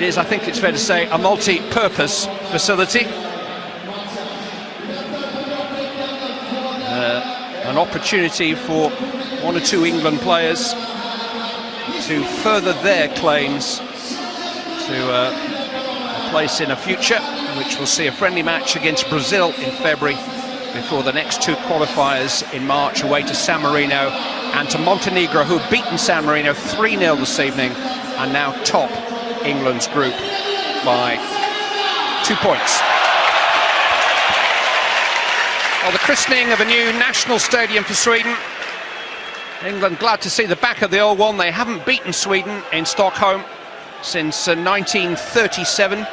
is, I think it's fair to say, a multi-purpose facility. An opportunity for one or two England players to further their claims to a place in a future, which will see a friendly match against Brazil in February before the next two qualifiers in March away to San Marino and to Montenegro, who have beaten San Marino 3-0 this evening and now top England's group by 2 points. Well, the christening of a new national stadium for Sweden. England glad to see the back of the old one. They haven't beaten Sweden in Stockholm since 1937.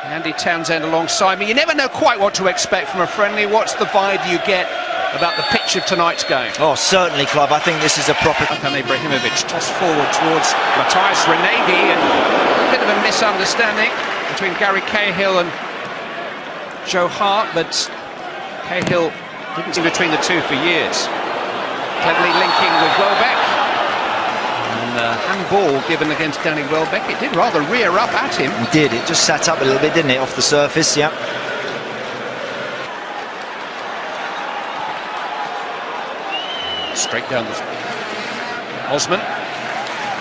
Andy Townsend alongside me. You never know quite what to expect from a friendly. What's the vibe you get about the pitch of tonight's game? Oh, certainly, Clive. I think this is a proper... Ibrahimovic tossed forward towards Matthias Renegi, and a bit of a misunderstanding between Gary Cahill and Joe Hart, but Cahill didn't see between the two for years. Cleverly linking with Welbeck, and handball given against Danny Welbeck. It did rather rear up at him. It did, it just sat up a little bit, didn't it, off the surface, yeah. Straight down the... Osman,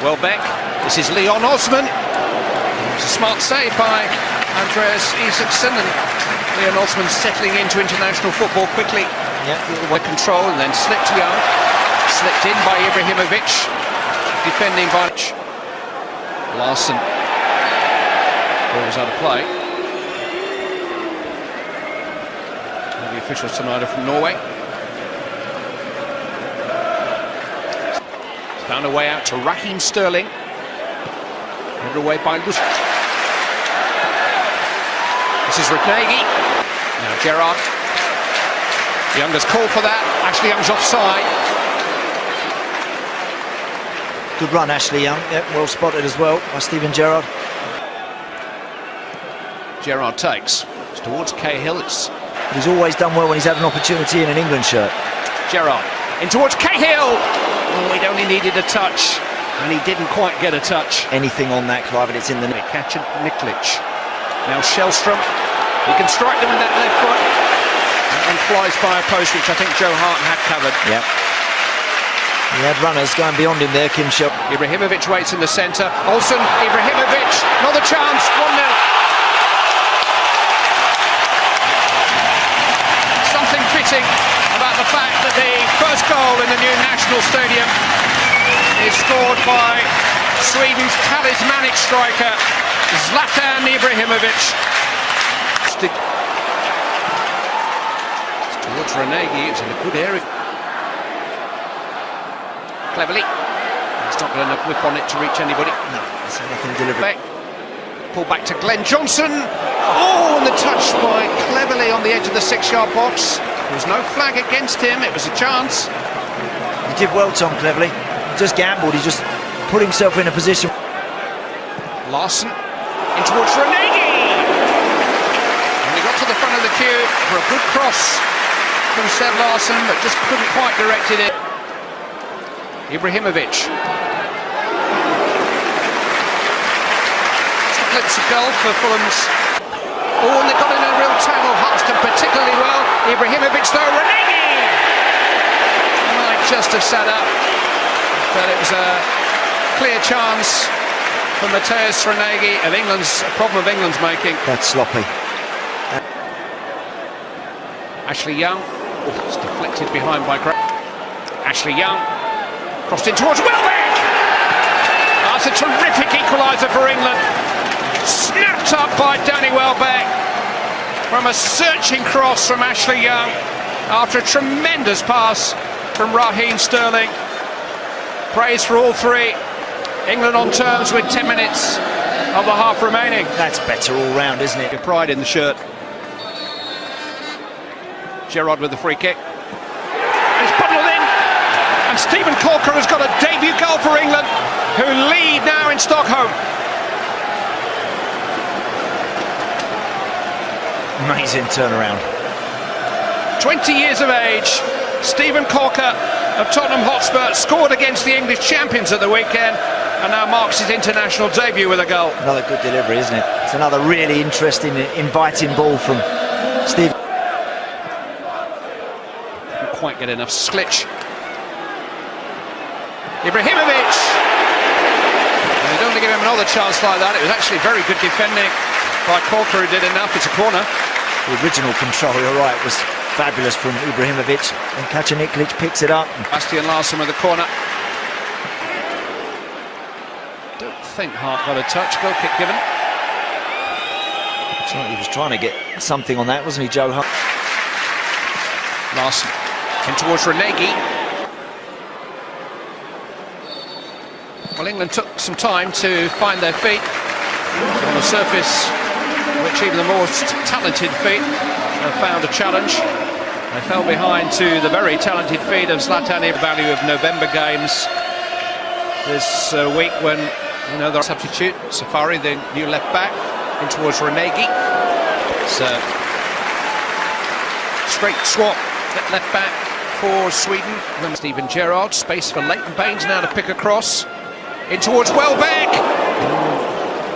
Welbeck, this is Leon Osman. It's a smart save by Andreas Isaksson, and Leon Osman settling into international football quickly. Yeah, with control, and then slipped young. Slipped in by Ibrahimovic. Defending by Larson. Ball was out of play. And the officials tonight are from Norway. Found a way out to Raheem Sterling. Headed away by Luz. This is Renegi. Now Gerrard. Young has called for that. Ashley Young's offside. Good run, Ashley Young. Yep, well spotted as well by Steven Gerrard. Gerrard takes. It's towards Cahill. He's always done well when he's had an opportunity in an England shirt. Gerrard in towards Cahill. Oh, he only needed a touch, and he didn't quite get a touch. Anything on that, Clive, and it's in the net. Catch Niklic. Now Shellstrom. He can strike them with that left foot. And flies by a post, which I think Joe Hart had covered. Yep. He had runners going beyond him there, Kim Shell. Ibrahimovic waits in the centre. Olsen, Ibrahimovic, another chance, 1-0. Something fitting about the fact that the first goal in the new national stadium is scored by Sweden's talismanic striker, Zlatan Ibrahimovic. Towards Renegi, it's in a good area. Cleverly. He's not got enough whip on it to reach anybody. No, it's nothing deliberate. Pull back to Glenn Johnson. Oh, and the touch by Cleverly on the edge of the 6-yard box. There was no flag against him, it was a chance. He did well, Tom, Cleverly. He just gambled, he just put himself in a position. Larson in towards Renegi. And he got to the front of the queue for a good cross from Seb Larson, but just couldn't quite direct it. Ibrahimovic. Glimpse of goal for Fulham's. Oh, and they got in a real tangle. Huxton particularly well. Ibrahimovic though, Renegi! Might just have sat up, but it was a clear chance for Matthias Renegi of England's, a problem of England's making. That's sloppy. Ashley Young. Oh, it's deflected behind by Gray. Ashley Young. Crossed in towards Welbeck! That's a terrific equaliser for England. Snapped up by Danny Welbeck from a searching cross from Ashley Young after a tremendous pass from Raheem Sterling. Praise for all three. England on terms with 10 minutes of the half remaining. That's better all round, isn't it? Your pride in the shirt. Gerrard with the free kick. It's bundled in. And Stephen Corker has got a debut goal for England, who lead now in Stockholm. Amazing turnaround. 20 years of age, Stephen Corker of Tottenham Hotspur scored against the English champions at the weekend, and now marks his international debut with a goal. Another good delivery, isn't it? It's another really interesting, inviting ball from Steve. Didn't quite get enough. Sklic. Ibrahimovic. They don't want to give him another chance like that. It was actually very good defending by Korka, who did enough. It's a corner. The original control, you're right, was fabulous from Ibrahimovic, and Kacaniklic picks it up. Bastian Larsson with the corner. Don't think Hart got a touch. Goal kick given. He was trying to get something on that, wasn't he, Joe Hart? Larsson in towards Renegi. Well, England took some time to find their feet on the surface, which even the most talented feet have found a challenge. They fell behind to the very talented feet of Zlatan. Value of November games this week when, you know, the substitute Safari, the new left back, in towards Renegi. It's a straight swap left back for Sweden. And then Steven Gerrard, space for Leighton Baines now to pick across in towards Welbeck.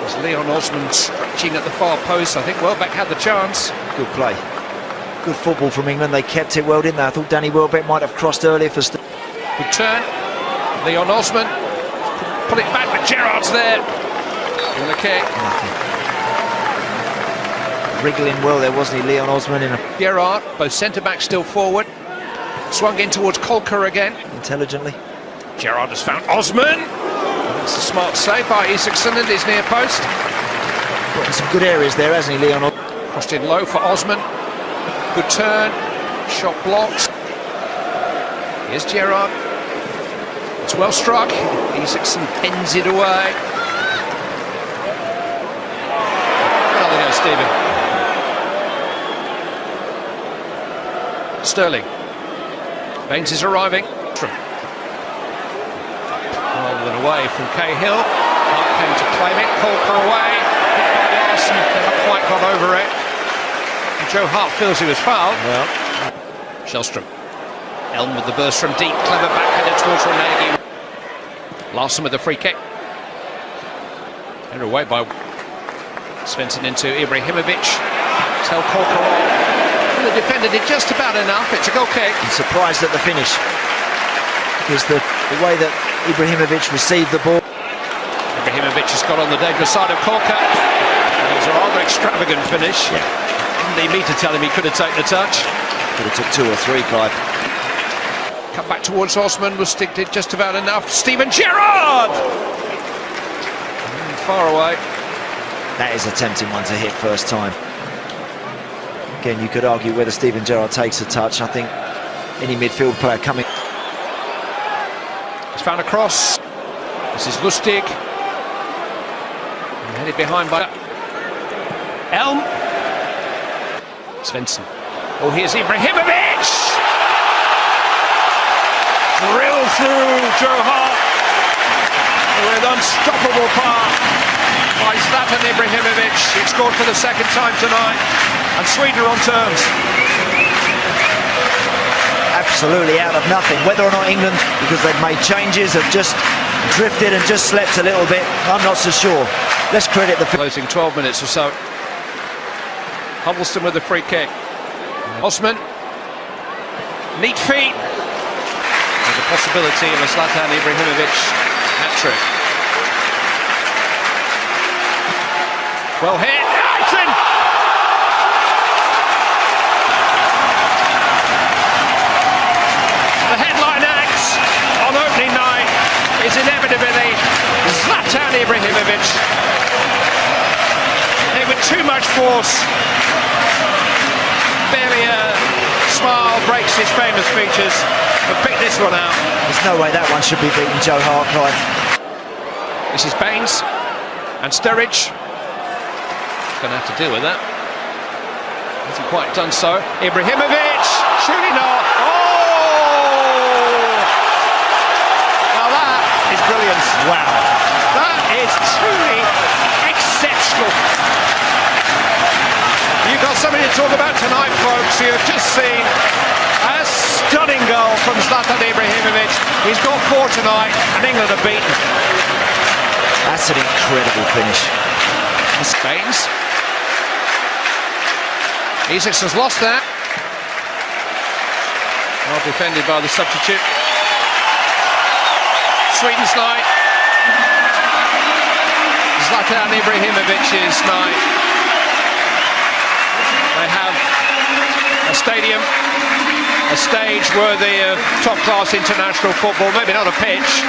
There's Leon Osman stretching at the far post. I think Welbeck had the chance. Good play. Good football from England. They kept it well, didn't they? I thought Danny Welbeck might have crossed earlier for... Good turn. Leon Osman. Pull it back, but Gerrard's there. In the kick. Wriggling well there, wasn't he, Leon Osman? Gerrard, both centre-backs still forward. Swung in towards Kolka again. Intelligently. Gerrard has found Osman. That's a smart save by Isaacson at his near post. Got in some good areas there, hasn't he, Leon Osman? Crossed in low for Osman. Good turn. Shot blocked. Here's Gerrard. It's well struck. Isaacson pins it away. Another go, Stephen. Sterling. Baines is arriving. Rather than away from Cahill. Hart came to claim it. Kolka away. Hit by Larson. Never quite got over it. And Joe Hart feels he was fouled. Well. Shellstrom. Elm with the burst from deep. Clever backhander towards Renegi. Larson with the free kick. Headed away by Svensson into Ibrahimovic. Tell Kolka off. The defender did just about enough. It's a goal kick. I'm surprised at the finish, because the way that Ibrahimovic received the ball. Ibrahimovic has got on the dangerous side of Kolka. It was a rather extravagant finish. Yeah. Didn't need me to tell him he could have taken the touch. Could have took 2 or 3, Clive. Cut back towards Osman. Lustig did just about enough. Steven Gerrard! Far away. That is a tempting one to hit first time. Again, you could argue whether Steven Gerrard takes a touch. I think any midfield player coming... He's found a cross. This is Lustig. Headed behind by Elm. Svensson. Oh, here's Ibrahimovic! Drilled through Joe Hart with unstoppable power by Zlatan Ibrahimovic. He scored for the second time tonight, and Sweden are on terms. Absolutely out of nothing. Whether or not England, because they've made changes, have just drifted and just slept a little bit, I'm not so sure. Let's credit the... Closing 12 minutes or so. Huddleston with the free kick. Osman. Neat feet. And the possibility of a Zlatan Ibrahimovic hat-trick. Well hit. It's in! The headline act on opening night is inevitably Zlatan Ibrahimovic. Hit with too much force. Barely a smile breaks his famous features, but pick this one out. There's no way that one should be beaten, Joe Hart, Clive. This is Baines and Sturridge. Going to have to deal with that. Hasn't quite done so. Ibrahimovic, surely not. Oh! Now that is brilliance. Wow. That is truly exceptional. You've got something to talk about tonight, folks. You have just seen a stunning goal from Zlatan Ibrahimovic. He's got 4 tonight, and England are beaten. That's an incredible finish. Baines. Isaks has lost that. Well defended by the substitute. Sweden's night. Zlatan Ibrahimovic's night. They have a stadium, a stage worthy of top-class international football. Maybe not a pitch,